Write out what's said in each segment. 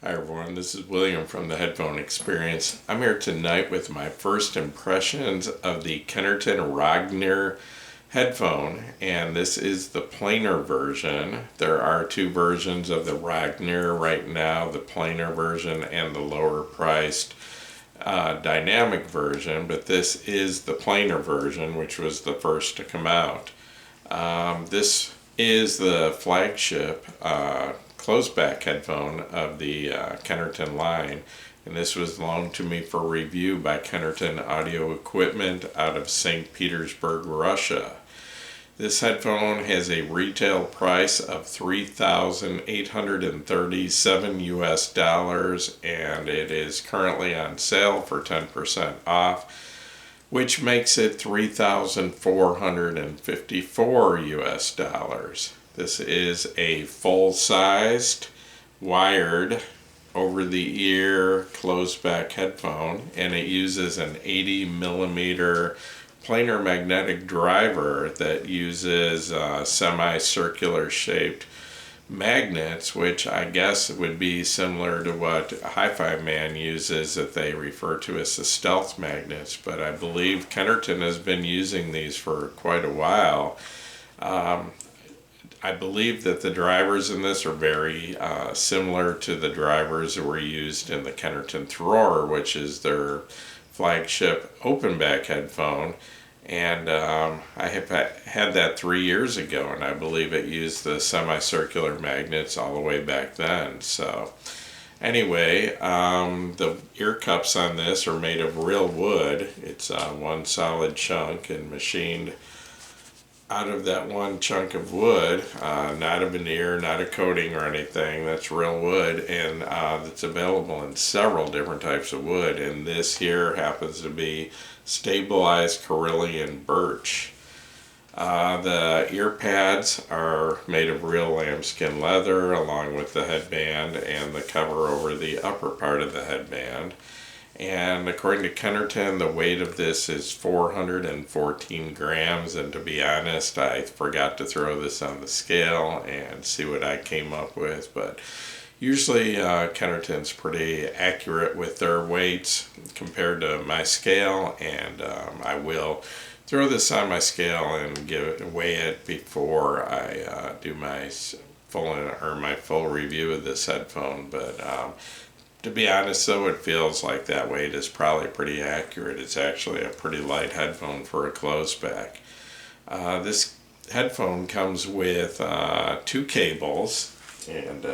Hi everyone, this is William from the Headphone Experience. I'm here tonight with my first impressions of the Kennerton Rognir headphone, and this is the planar version. There are two versions of the Rognir right now, the planar version and the lower priced dynamic version, but this is the planar version, which was the first to come out. This is the flagship closed-back headphone of the Kennerton line, and this was loaned to me for review by Kennerton Audio Equipment out of St. Petersburg, Russia. This headphone has a retail price of $3,837 US, and it is currently on sale for 10% off, which makes it $3,454 US. This is a full-sized, wired, over-the-ear, closed-back headphone, and it uses an 80mm planar magnetic driver that uses semicircular shaped magnets, which I guess would be similar to what Hi-Fi Man uses that they refer to as the stealth magnets, but I believe Kennerton has been using these for quite a while. I believe that the drivers in this are very similar to the drivers that were used in the Kennerton Rognir, which is their flagship open back headphone. And I have had that 3 years ago, and I believe it used the semicircular magnets all the way back then. So anyway, the ear cups on this are made of real wood. It's one solid chunk and machined out of that one chunk of wood, not a veneer, not a coating or anything. That's real wood, and it's available in several different types of wood, and this here happens to be stabilized Carillion birch. The ear pads are made of real lambskin leather, along with the headband and the cover over the upper part of the headband. And according to Kennerton, the weight of this is 414 grams, and to be honest, I forgot to throw this on the scale and see what I came up with, but usually Kennerton's pretty accurate with their weights compared to my scale, and I will throw this on my scale and weigh it before I do my full review of this headphone. But to be honest though, it feels like that weight is probably pretty accurate. It's actually a pretty light headphone for a closed back. This headphone comes with two cables, and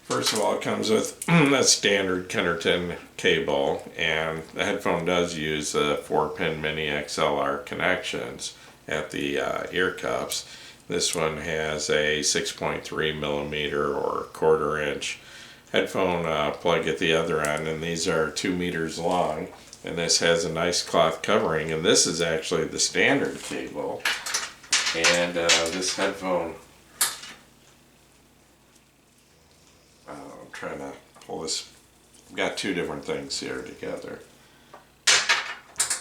first of all, it comes with a standard Kennerton cable, and the headphone does use 4-pin mini XLR connections at the ear cups. This one has a 6.3mm or 1/4 inch headphone plug at the other end, and these are 2 meters long, and this has a nice cloth covering, and this is actually the standard cable. And this headphone, I'm trying to pull this, I've got two different things here together.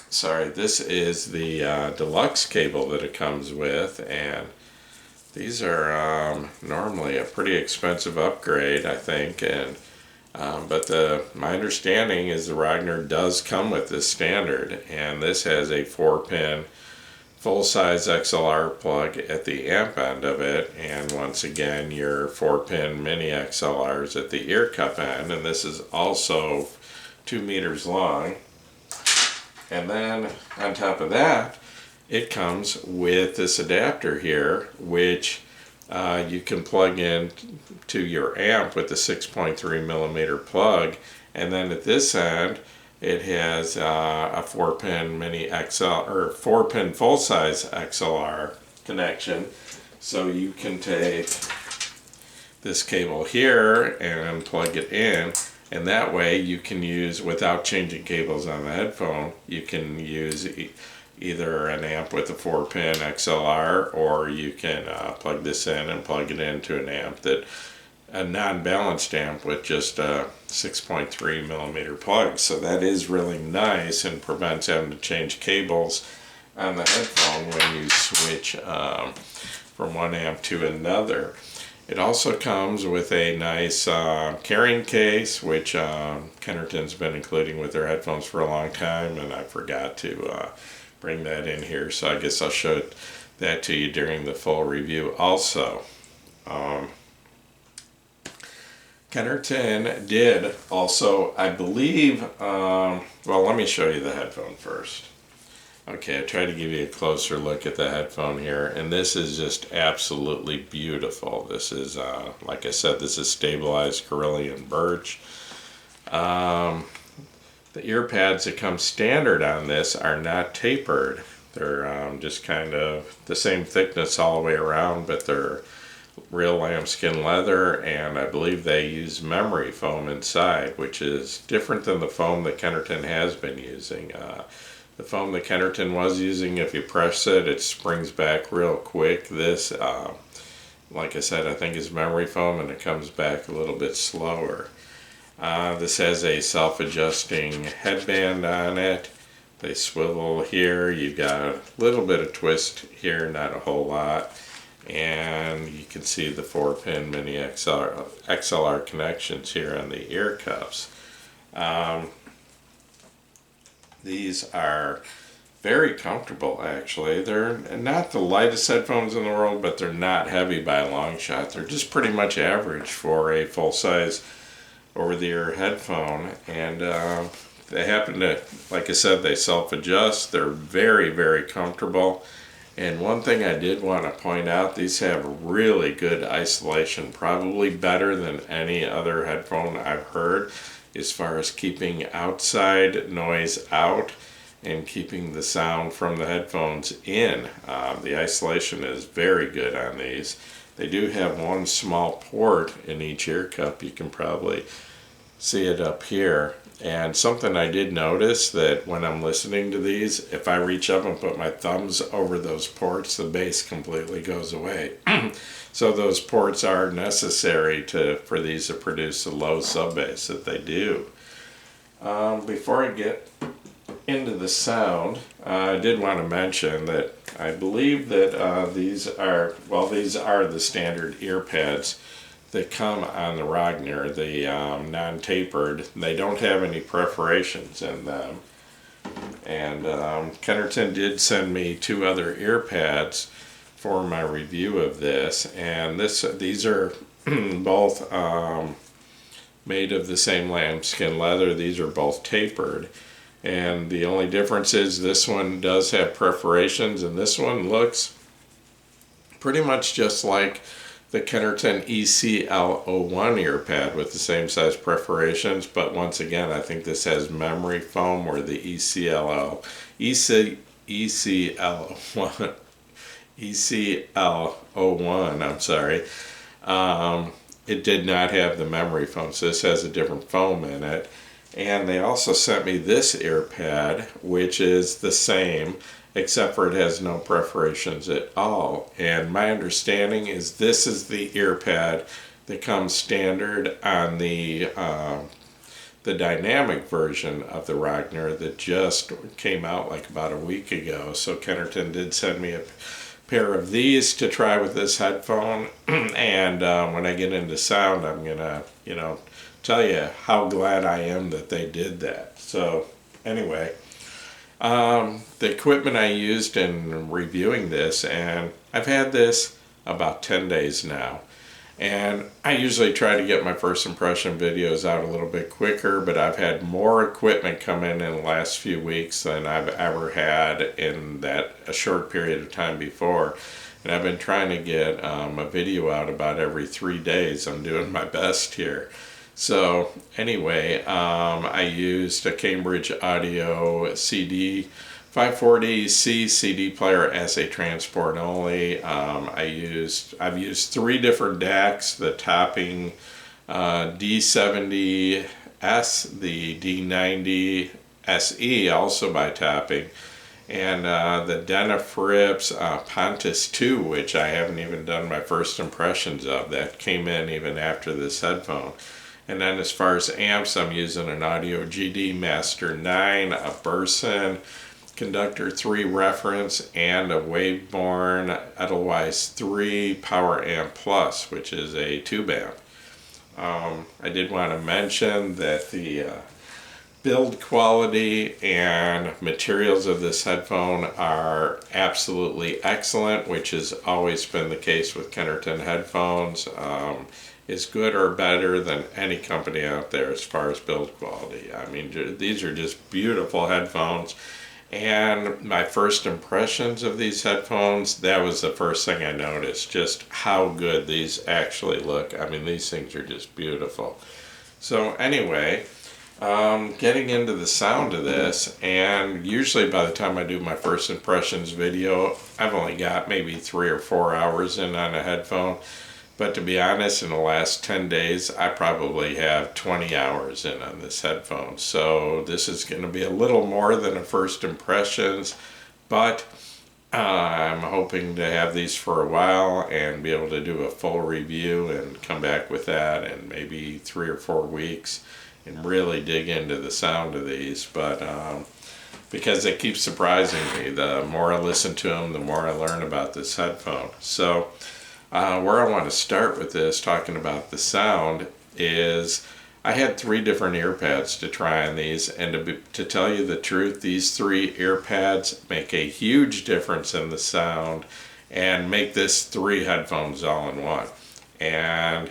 Sorry, this is the deluxe cable that it comes with, and these are normally a pretty expensive upgrade, I think, and but my understanding is the Rognir does come with this standard, and this has a 4-pin full-size XLR plug at the amp end of it, and once again your 4-pin mini XLRs at the ear cup end, and this is also 2 meters long. And then on top of that, it comes with this adapter here, which you can plug in to your amp with the 6.3mm plug, and then at this end it has a 4-pin mini XL or 4-pin full-size XLR connection. So you can take this cable here and plug it in, and that way you can use, without changing cables on the headphone, you can use either an amp with a 4-pin XLR, or you can plug this in and plug it into an amp a non-balanced amp with just a 6.3mm plug. So that is really nice and prevents having to change cables on the headphone when you switch from one amp to another. It also comes with a nice carrying case, which Kennerton's been including with their headphones for a long time, and I forgot to bring that in here, so I guess I'll show that to you during the full review also. Kennerton did also, I believe, well, let me show you the headphone first. Okay, I tried to give you a closer look at the headphone here, and this is just absolutely beautiful. This is, like I said, this is stabilized Carillion birch. The ear pads that come standard on this are not tapered. They're just kind of the same thickness all the way around, but they're real lambskin leather, and I believe they use memory foam inside, which is different than the foam that Kennerton has been using. The foam that Kennerton was using, if you press it, it springs back real quick. This, like I said, I think is memory foam, and it comes back a little bit slower. This has a self-adjusting headband on it. They swivel here. You've got a little bit of twist here, not a whole lot. And you can see the 4-pin mini XLR connections here on the ear cups. These are very comfortable, actually. They're not the lightest headphones in the world, but they're not heavy by a long shot. They're just pretty much average for a full-size over-the-ear headphone. And they happen to, like I said, they self-adjust. They're very, very comfortable. And one thing I did want to point out, these have really good isolation, probably better than any other headphone I've heard, as far as keeping outside noise out and keeping the sound from the headphones in. The isolation is very good on these. They do have one small port in each ear cup. You can probably see it up here. And something I did notice, that when I'm listening to these, if I reach up and put my thumbs over those ports, the bass completely goes away. So those ports are necessary for these to produce the low sub bass that they do. Before I get into the sound, I did want to mention that I believe that these are the standard ear pads that come on the Rognir, the non-tapered. They don't have any perforations in them. And Kennerton did send me 2 other ear pads for my review of this, and these are both made of the same lambskin leather. These are both tapered, and the only difference is this one does have perforations, and this one looks pretty much just like the Kennerton ECL01 ear pad with the same size perforations, but once again, I think this has memory foam, or the ECL01, I'm sorry. It did not have the memory foam, so this has a different foam in it. And they also sent me this ear pad, which is the same, except for it has no perforations at all. And my understanding is this is the ear pad that comes standard on the dynamic version of the Rognir that just came out like about a week ago. So Kennerton did send me a pair of these to try with this headphone. And when I get into sound, I'm gonna, tell you how glad I am that they did that. So anyway, the equipment I used in reviewing this, and I've had this about 10 days now, and I usually try to get my first impression videos out a little bit quicker, but I've had more equipment come in the last few weeks than I've ever had in a short period of time before, and I've been trying to get a video out about every 3 days. I'm doing my best here. So anyway, I used a Cambridge Audio CD 540C CD player as a transport only. I've used 3 different DACs, the topping D70S, the D90 SE, also by topping, and the Denafrips Pontus 2, which I haven't even done my first impressions of. That came in even after this headphone. And then as far as amps, I'm using an Audio GD Master 9, a Burson, conductor 3 reference and a Waveborn Edelweiss 3 Power Amp Plus, which is a tube amp. I did want to mention that the build quality and materials of this headphone are absolutely excellent, which has always been the case with Kennerton headphones. Is good or better than any company out there as far as build quality. I mean, these are just beautiful headphones. And my first impressions of these headphones, that was the first thing I noticed, just how good these actually look. I mean, these things are just beautiful. So anyway, getting into the sound of this, and usually by the time I do my first impressions video, I've only got maybe 3 or 4 hours in on a headphone. But to be honest, in the last 10 days, I probably have 20 hours in on this headphone. So this is going to be a little more than a first impressions, but I'm hoping to have these for a while and be able to do a full review and come back with that in maybe 3 or 4 weeks and really dig into the sound of these. But because they keep surprising me, the more I listen to them, the more I learn about this headphone. So where I want to start with this, talking about the sound, is I had 3 different ear pads to try on these, and to tell you the truth, these 3 ear pads make a huge difference in the sound and make this 3 headphones all in one. And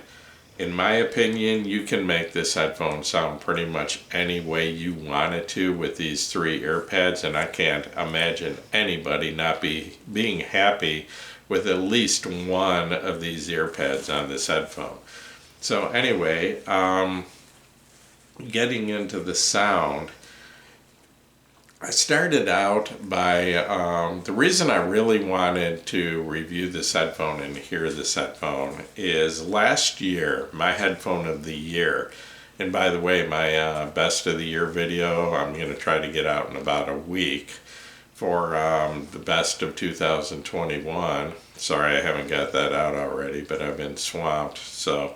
in my opinion, you can make this headphone sound pretty much any way you want it to with these 3 ear pads, and I can't imagine anybody not being happy with at least one of these ear pads on this headphone. So anyway, getting into the sound, I started out by, the reason I really wanted to review this headphone and hear this headphone is last year, my headphone of the year, and by the way, my best of the year video, I'm going to try to get out in about a week for the best of 2021. Sorry I haven't got that out already, but I've been swamped. So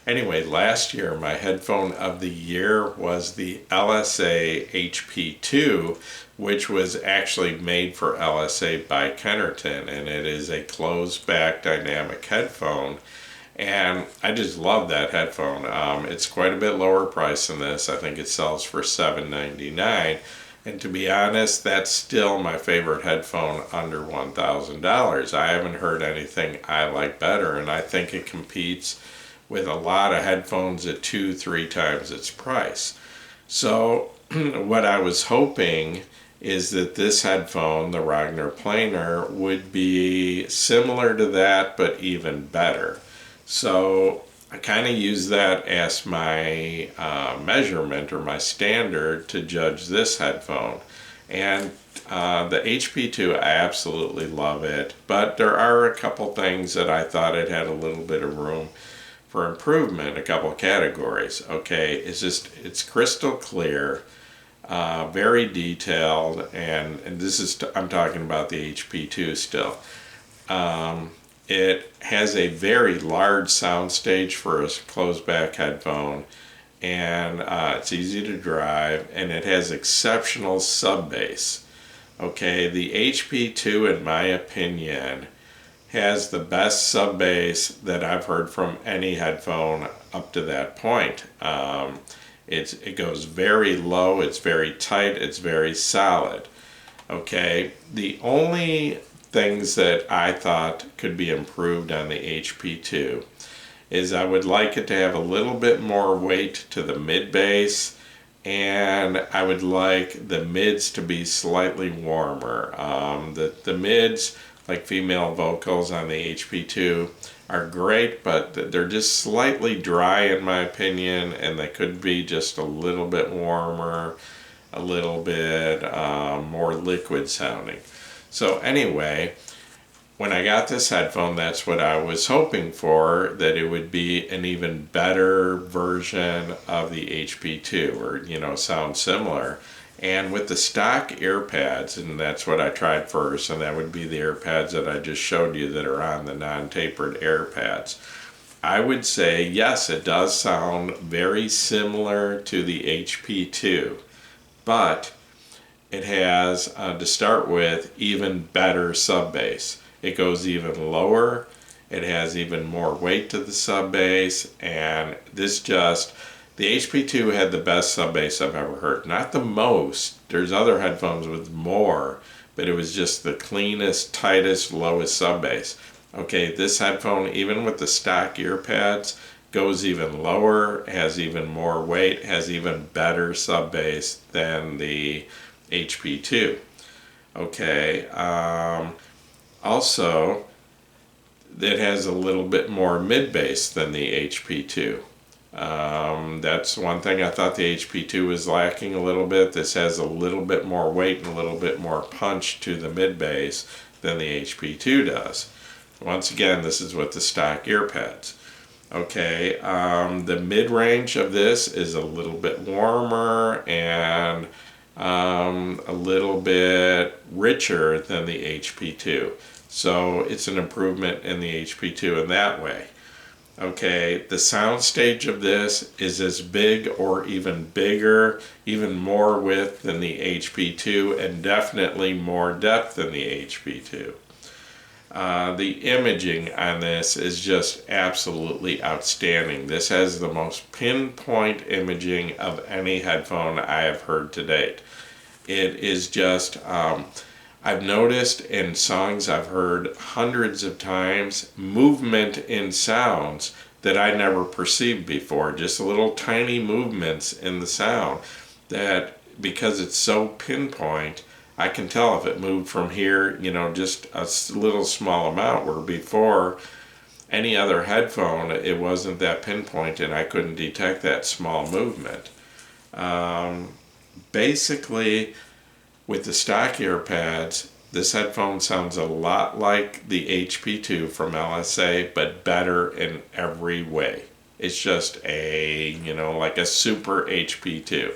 anyway, last year my headphone of the year was the LSA HP2, which was actually made for LSA by Kennerton, and it is a closed back dynamic headphone. And I just love that headphone. It's quite a bit lower price than this. I think it sells for $7.99. And to be honest, that's still my favorite headphone under $1,000. I haven't heard anything I like better, and I think it competes with a lot of headphones at 2-3 times its price. So what I was hoping is that this headphone, the Rognir Planar, would be similar to that, but even better. So I kind of use that as my measurement or my standard to judge this headphone. And the HP2, I absolutely love it, but there are a couple things that I thought it had a little bit of room for improvement, a couple of categories. Okay, it's crystal clear, very detailed, and this is, I'm talking about the HP2 still. It has a very large soundstage for a closed back headphone, and it's easy to drive, and it has exceptional sub bass. Okay, the HP2, in my opinion, has the best sub bass that I've heard from any headphone up to that point. It goes very low, it's very tight, it's very solid. Okay, the only things that I thought could be improved on the HP2 is I would like it to have a little bit more weight to the mid bass, and I would like the mids to be slightly warmer. The mids, like female vocals on the HP2, are great, but they're just slightly dry in my opinion, and they could be just a little bit warmer, a little bit more liquid sounding. So anyway, when I got this headphone, that's what I was hoping for, that it would be an even better version of the HP2, or, sound similar. And with the stock ear pads, and that's what I tried first, and that would be the ear pads that I just showed you that are on the non-tapered ear pads, I would say, yes, it does sound very similar to the HP2, but it has, to start with, even better sub bass. It goes even lower. It has even more weight to the sub bass, and the HP2 had the best sub bass I've ever heard. Not the most. There's other headphones with more, but it was just the cleanest, tightest, lowest sub bass. Okay, this headphone, even with the stock ear pads, goes even lower, has even more weight, has even better sub bass than the HP2. Okay, also, it has a little bit more mid bass than the HP2. That's one thing I thought the HP2 was lacking a little bit. This has a little bit more weight and a little bit more punch to the mid bass than the HP2 does. Once again, this is with the stock ear pads. Okay, the mid range of this is a little bit warmer and a little bit richer than the HP2. So it's an improvement in the HP2 in that way. Okay, the sound stage of this is as big or even bigger, even more width than the HP2, and definitely more depth than the HP2. The imaging on this is just absolutely outstanding. This has the most pinpoint imaging of any headphone I have heard to date. It is just, I've noticed in songs I've heard hundreds of times, movement in sounds that I never perceived before. Just little tiny movements in the sound that, because it's so pinpoint, I can tell if it moved from here, just a little small amount, where before any other headphone, it wasn't that pinpoint and I couldn't detect that small movement. Basically, with the stock ear pads, this headphone sounds a lot like the HP2 from LSA, but better in every way. It's just like a super HP2.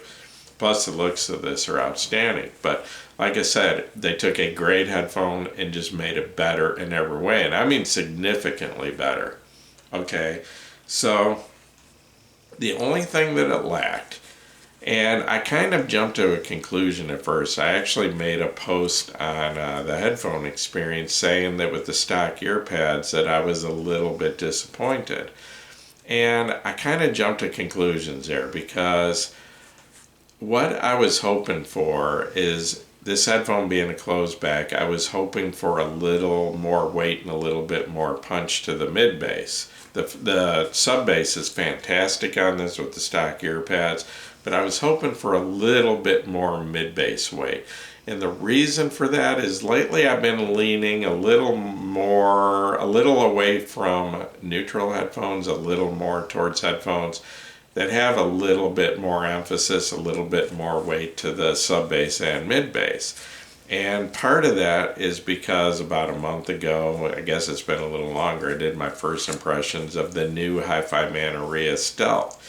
Plus, the looks of this are outstanding. But like I said, they took a great headphone and just made it better in every way. And I mean significantly better. Okay, so the only thing that it lacked, and I kind of jumped to a conclusion at first. I actually made a post on the headphone experience saying that with the stock ear pads that I was a little bit disappointed. And I kind of jumped to conclusions there, because what I was hoping for is, this headphone being a closed back, I was hoping for a little more weight and a little bit more punch to the mid bass. The sub bass is fantastic on this with the stock ear pads, but I was hoping for a little bit more mid bass weight. And the reason for that is lately I've been leaning a little away from neutral headphones, a little more towards headphones that have a little bit more emphasis, a little bit more weight to the sub bass and mid bass. And part of that is because about a month ago, I guess it's been a little longer, I did my first impressions of the new Hi-Fi Man Aria Stealth.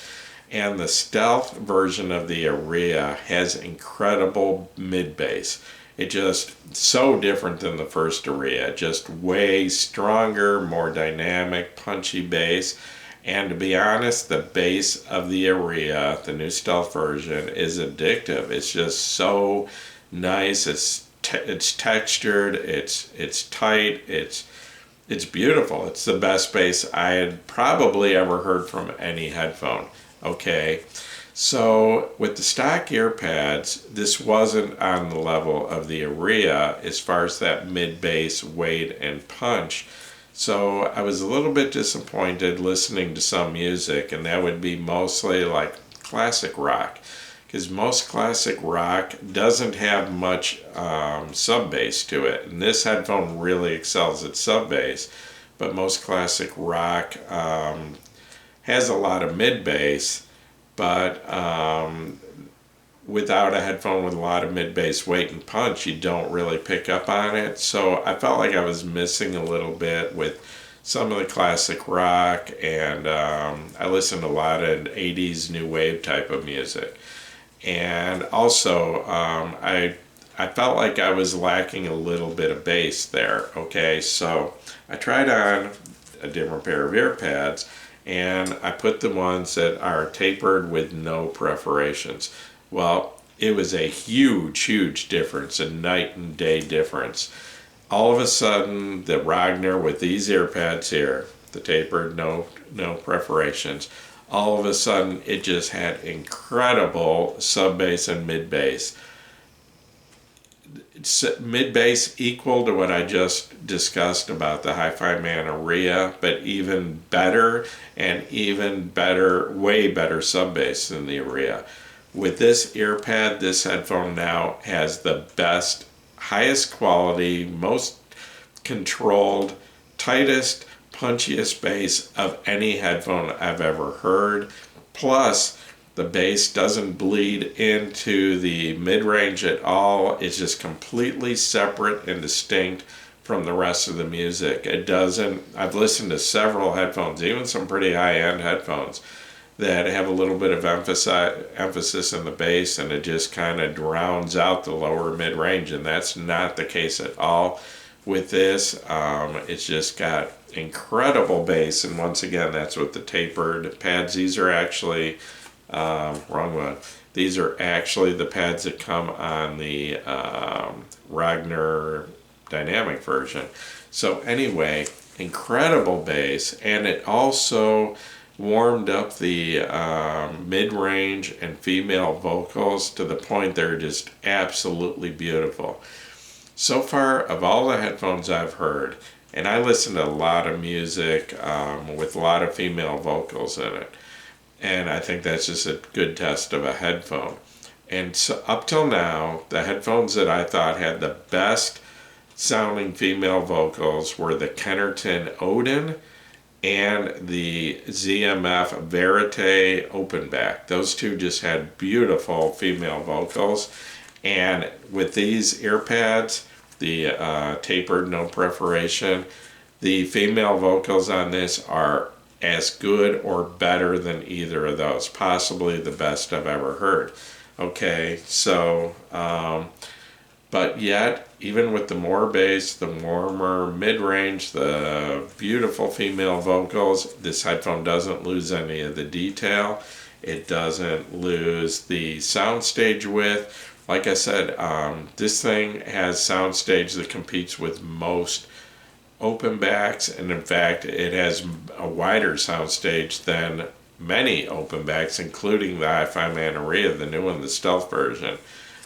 And the Stealth version of the Aria has incredible mid bass. It just so different than the first Aria, just way stronger, more dynamic, punchy bass. And to be honest, the bass of the Aria, the new Stealth version, is addictive. It's just so nice. It's textured. It's tight. It's beautiful. It's the best bass I had probably ever heard from any headphone. Okay, so with the stock ear pads, this wasn't on the level of the Aria as far as that mid bass weight and punch. So I was a little bit disappointed listening to some music, and that would be mostly like classic rock, because most classic rock doesn't have much sub bass to it, and this headphone really excels at sub bass. But most classic rock has a lot of mid bass, but without a headphone with a lot of mid bass weight and punch, you don't really pick up on it. So I felt like I was missing a little bit with some of the classic rock, and I listened to a lot of 80s new wave type of music. And also I felt like I was lacking a little bit of bass there. Okay, so I tried on a different pair of ear pads, and I put the ones that are tapered with no perforations. Well, it was a huge difference, a night and day difference. All of a sudden, the Rognir with these ear pads here, the tapered, no perforations, all of a sudden it just had incredible sub bass and mid bass. Mid bass equal to what I just discussed about the Hi-Fi Man Aria, but even better, and even better, way better sub bass than the Aria. With this ear pad, this headphone now has the best, highest quality, most controlled, tightest, punchiest bass of any headphone I've ever heard. Plus, the bass doesn't bleed into the mid-range at all. It's just completely separate and distinct from the rest of the music. It doesn't, I've listened to several headphones, even some pretty high-end headphones, that have a little bit of emphasis in the bass, and it just kind of drowns out the lower mid-range, and that's not the case at all with this. It's just got incredible bass, and once again, that's with the tapered pads. These are actually wrong one. These are actually the pads that come on the Rognir dynamic version. So anyway, incredible bass, and it also warmed up the mid-range and female vocals to the point they're just absolutely beautiful. So far, of all the headphones I've heard, and I listen to a lot of music with a lot of female vocals in it, and I think that's just a good test of a headphone. And so up till now, the headphones that I thought had the best sounding female vocals were the Kennerton Odin and the ZMF Verite Openback. Those two just had beautiful female vocals. And with these ear pads, the tapered, no perforation, the female vocals on this are as good or better than either of those. Possibly the best I've ever heard. Okay, so, but yet, even with the more bass, the warmer mid-range, the beautiful female vocals, this headphone doesn't lose any of the detail. It doesn't lose the soundstage width. Like I said, this thing has soundstage that competes with most open backs, and in fact it has a wider soundstage than many open backs, including the Hi-Fi Man Aria, the new one, the stealth version.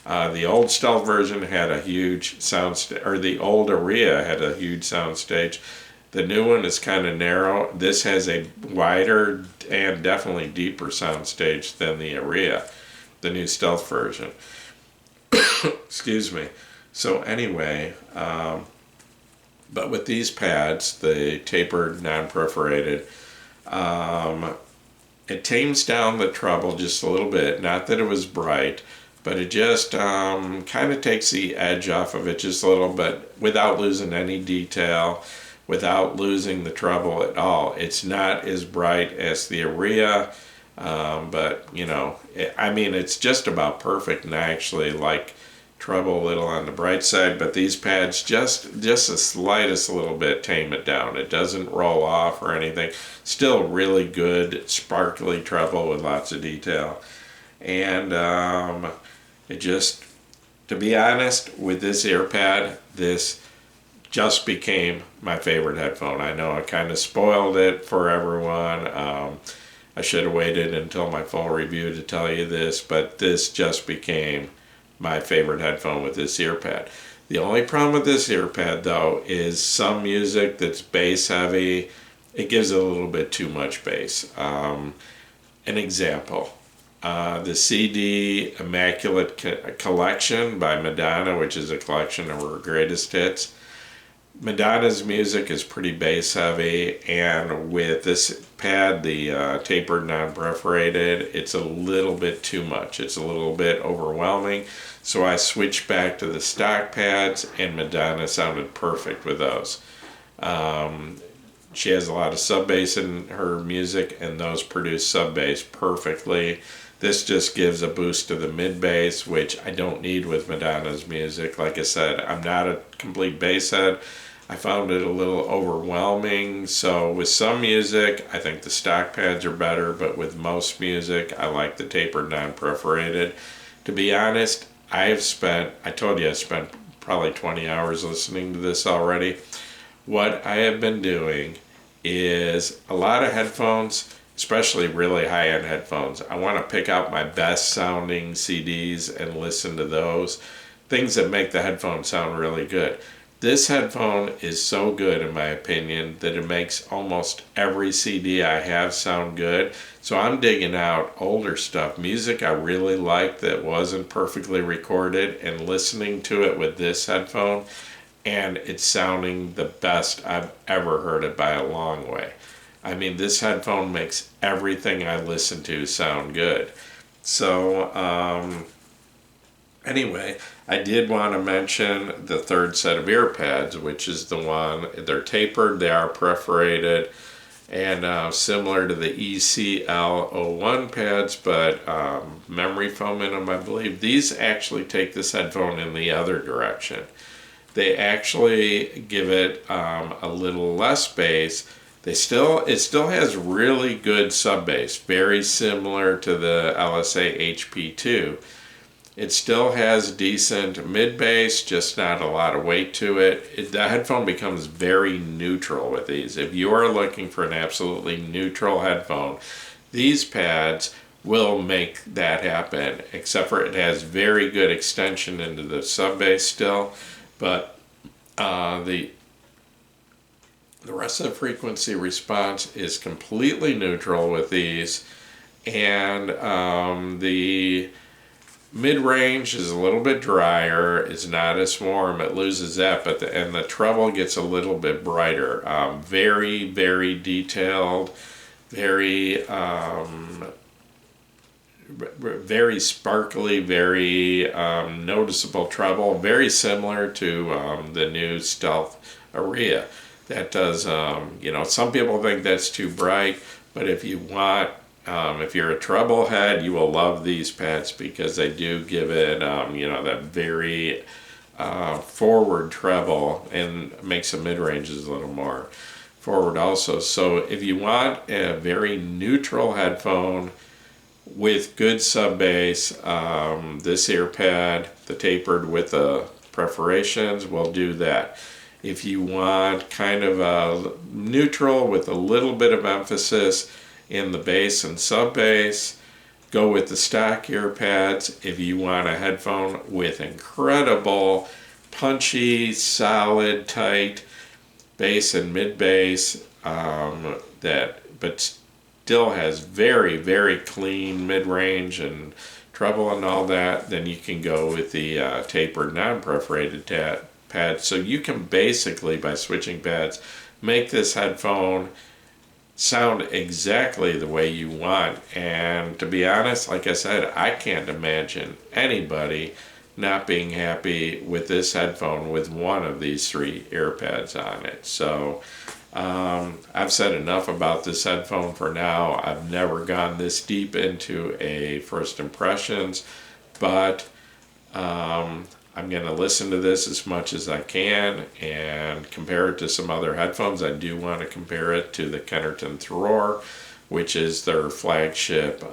The old stealth version had a huge soundstage, or the old Aria had a huge soundstage. The new one is kind of narrow. This has a wider and definitely deeper soundstage than the Aria, the new stealth version. Excuse me. So anyway, but with these pads, the tapered, non-perforated, it tames down the treble just a little bit. Not that it was bright, but it just kind of takes the edge off of it just a little bit without losing any detail, without losing the treble at all. It's not as bright as the Aria, but you know, I mean, it's just about perfect, and I actually like treble a little on the bright side, but these pads just the slightest little bit tame it down. It doesn't roll off or anything. Still really good sparkly treble with lots of detail. And it just, to be honest, with this ear pad, this just became my favorite headphone. I know I kind of spoiled it for everyone. I should have waited until my full review to tell you this, but this just became my favorite headphone with this ear pad. The only problem with this ear pad, though, is some music that's bass heavy, it gives it a little bit too much bass. An example, the CD Immaculate Collection by Madonna, which is a collection of her greatest hits. Madonna's music is pretty bass heavy, and with this pad, the tapered non-perforated, it's a little bit too much. It's a little bit overwhelming, so I switched back to the stock pads, and Madonna sounded perfect with those. She has a lot of sub bass in her music, and those produce sub bass perfectly. This just gives a boost to the mid bass, which I don't need with Madonna's music. Like I said, I'm not a complete bass head. I found it a little overwhelming. So with some music, I think the stock pads are better, but with most music, I like the tapered non-perforated. To be honest, I told you I spent probably 20 hours listening to this already. What I have been doing is a lot of headphones, especially really high-end headphones. I want to pick out my best sounding CDs and listen to those. Things that make the headphone sound really good. This headphone is so good in my opinion that it makes almost every CD I have sound good. So I'm digging out older stuff, music I really liked that wasn't perfectly recorded, and listening to it with this headphone, and it's sounding the best I've ever heard it by a long way. I mean, this headphone makes everything I listen to sound good. So, anyway, I did want to mention the third set of ear pads, which is the one, they're tapered, they are perforated, and similar to the ECL01 pads, but memory foam in them, I believe. These actually take this headphone in the other direction. They actually give it a little less bass. It still has really good sub bass, very similar to the LSA HP2. It still has decent mid bass, just not a lot of weight to it. The headphone becomes very neutral with these. If you are looking for an absolutely neutral headphone, these pads will make that happen, except for it has very good extension into the sub bass still, but the rest of the frequency response is completely neutral with these, and the mid-range is a little bit drier, it's not as warm, it loses that, but and the treble gets a little bit brighter. Very, very detailed, very very sparkly, very noticeable treble, very similar to the new Stealth Aria. That does, some people think that's too bright, but if you want, if you're a treble head, you will love these pads because they do give it, that very forward treble, and makes the mid-ranges a little more forward also. So if you want a very neutral headphone with good sub bass, this ear pad, the tapered with the perforations, will do that. If you want kind of a neutral with a little bit of emphasis in the bass and sub bass, go with the stock ear pads. If you want a headphone with incredible punchy, solid, tight bass and mid bass, but still has very, very clean mid-range and treble and all that, then you can go with the tapered non-perforated pad. So you can basically, by switching pads, make this headphone sound exactly the way you want. And to be honest, like I said, I can't imagine anybody not being happy with this headphone with one of these three ear pads on it. So I've said enough about this headphone for now. I've never gone this deep into a first impressions, but I'm going to listen to this as much as I can and compare it to some other headphones. I do want to compare it to the Kennerton Rognir, which is their flagship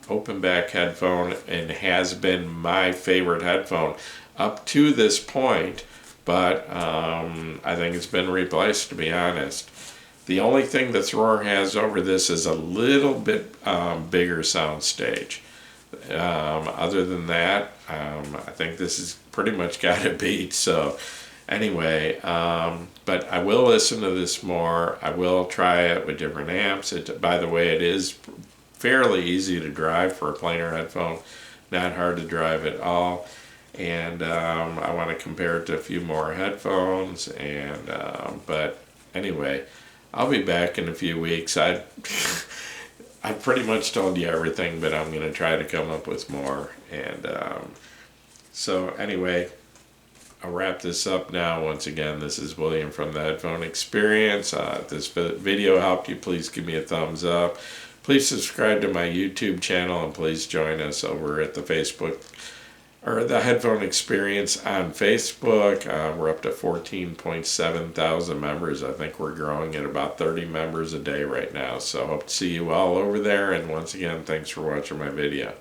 open back headphone and has been my favorite headphone up to this point, but I think it's been replaced, to be honest. The only thing the Rognir has over this is a little bit bigger sound stage. Other than that, I think this has pretty much got it beat. So anyway, but I will listen to this more. I will try it with different amps. By the way, it is fairly easy to drive for a planar headphone, not hard to drive at all. And I want to compare it to a few more headphones. And but anyway, I'll be back in a few weeks. I've pretty much told you everything, but I'm going to try to come up with more. And so anyway, I'll wrap this up now. Once again, this is William from the Headphone Experience. If this video helped you, please give me a thumbs up. Please subscribe to my YouTube channel, and please join us over at the Headphone Experience on Facebook. We're up to 14.7 thousand members. I think we're growing at about 30 members a day right now. So hope to see you all over there. And once again, thanks for watching my video.